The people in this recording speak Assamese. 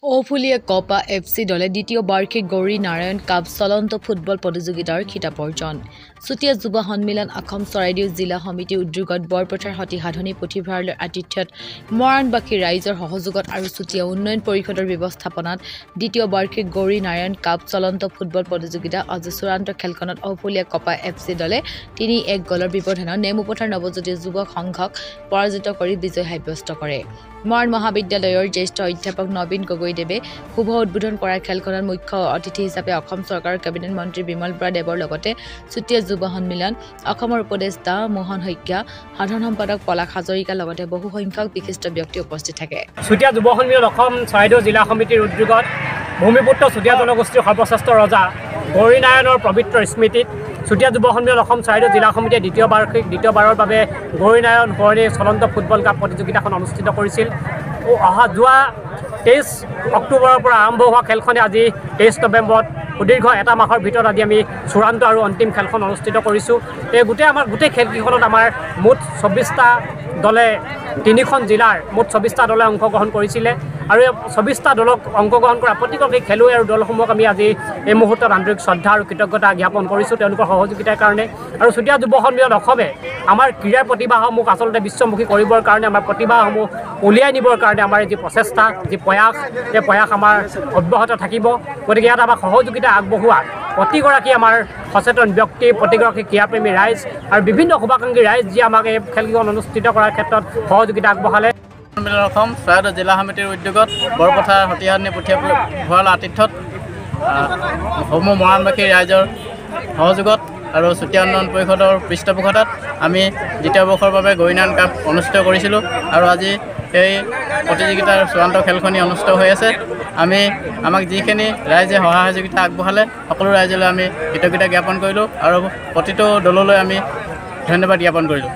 ঔফুলিয়া কপা এফসি দলে দ্বিতীয় বাৰ্ষিক গৌৰী নাৰায়ণ কাপ চলন্ত ফুটবল প্ৰতিযোগিতাৰ খিতাপ অৰ্জন চুতীয়া যুৱ সন্মিলন অসম চৰাইদেউ জিলা সমিতিৰ উদ্যোগত বৰপথাৰ সতি সাধনী পুথিভঁৰালৰ আতিথ্যত মৰাণবাসী ৰাইজৰ সহযোগত আৰু চুতীয়া উন্নয়ন পৰিষদৰ ব্যৱস্থাপনাত দ্বিতীয় বাৰ্ষিক গৌৰী নাৰায়ণ কাপ চলন্ত ফুটবল প্ৰতিযোগিতা আজি চূড়ান্ত খেলখনত ঔফুলিয়া কপা এফসি দলে ৩-১ গলৰ ব্যৱধানত নেমুপথাৰ নৱজ্যোতি যুৱ সংঘক পৰাজিত কৰি বিজয় সাব্যস্ত কৰে মৰাণ মহাবিদ্যালয়ৰ জ্যেষ্ঠ অধ্যাপক নবীন গগৈদেৱে শুভ উদ্বোধন কৰা খেলখনত মুখ্য অতিথি হিচাপে অসম চৰকাৰৰ কেবিনেট মন্ত্ৰী বিমল বৰা দেৱৰ লগতে চুতীয়া যুৱ সন্মিলন অসমৰ উপদেষ্টা মোহন শইকীয়া সাধাৰণ সম্পাদক পলাশ হাজৰিকাৰ লগতে বহু সংখ্যক বিশিষ্ট ব্যক্তি উপস্থিত থাকে চুতীয়া যুৱ সন্মিলন অসম চৰাইদেউ জিলা সমিতিৰ উদ্যোগত ভূমিপুত্ৰ চুতীয়া জনগোষ্ঠীৰ সৰ্বশ্ৰেষ্ঠ ৰজা গৌৰী নাৰায়ণৰ পবিত্ৰ স্মৃতিত চুতীয়া যুৱ সন্মিলন অসম চৰাইদেউ জিলা সমিতিয়ে দ্বিতীয়বাৰৰ বাবে গৌৰী নাৰায়ণ সোঁৱৰণী চলন্ত ফুটবল কাপ প্ৰতিযোগিতাখন অনুষ্ঠিত কৰিছিল যোৱা 23 অক্টোবৰৰ পৰা আৰম্ভ হোৱা খেলখনে আজি 23 নৱেম্বৰত সুদীৰ্ঘ এটা মাহৰ ভিতৰত আজি আমি চূড়ান্ত আৰু অন্তিম খেলখন অনুষ্ঠিত কৰিছোঁ এই গোটেই খেলকেইখনত আমাৰ মুঠ 24টা দলে 3খন জিলাৰ মুঠ 24টা দলে অংশগ্ৰহণ কৰিছিলে আৰু 24টা দলক অংশগ্ৰহণ কৰা প্ৰতিগৰাকী খেলুৱৈ আৰু দলসমূহক আমি আজি এই মুহূৰ্তত আন্তৰিক শ্ৰদ্ধা আৰু কৃতজ্ঞতা জ্ঞাপন কৰিছোঁ তেওঁলোকৰ সহযোগিতাৰ কাৰণে আৰু চুতীয়া যুৱ সন্মিলন অসমে আমাৰ ক্ৰীড়াৰ প্ৰতিভাসমূহ আচলতে বিশ্বমুখী কৰিবৰ কাৰণে আমাৰ প্ৰতিভাসমূহ উলিয়াই নিবৰ কাৰণে আমাৰ যি প্ৰচেষ্টা যি প্ৰয়াস এই প্ৰয়াস আমাৰ অব্যাহত থাকিব গতিকে ইয়াত আমাৰ সহযোগিতা আগবঢ়োৱা প্ৰতিগৰাকী আমাৰ সচেতন ব্যক্তি প্ৰতিগৰাকী ক্ৰীড়াপ্ৰেমী ৰাইজ আৰু বিভিন্ন শুভাকাংক্ষী ৰাইজ যি আমাক এই খেলখন অনুষ্ঠিত কৰাৰ ক্ষেত্ৰত সহযোগিতা আগবঢ়ালে সন্মিলন অসম চৰাইদেউ জিলা সমিতিৰ উদ্যোগত বৰপথাৰ সতিসাধনী পুথিভঁৰালৰ আতিথ্যত সমূহ মৰাণবাসী ৰাইজৰ সহযোগত আৰু চুতীয়া উন্নয়ন পৰিষদৰ পৃষ্ঠপোষকতাত আমি দ্বিতীয় বৰ্ষৰ বাবে গৌৰী নাৰায়ণ কাপ অনুষ্ঠিত কৰিছিলোঁ আৰু আজি এই প্ৰতিযোগিতাৰ চূড়ান্ত খেলখনি অনুষ্ঠিত হৈ আছে আমাক যিখিনি ৰাইজে সহায় সহযোগিতা আগবঢ়ালে সকলো ৰাইজলৈ আমি কৃতজ্ঞতা জ্ঞাপন কৰিলোঁ আৰু প্ৰতিটো দললৈ আমি ধন্যবাদ জ্ঞাপন কৰিলোঁ।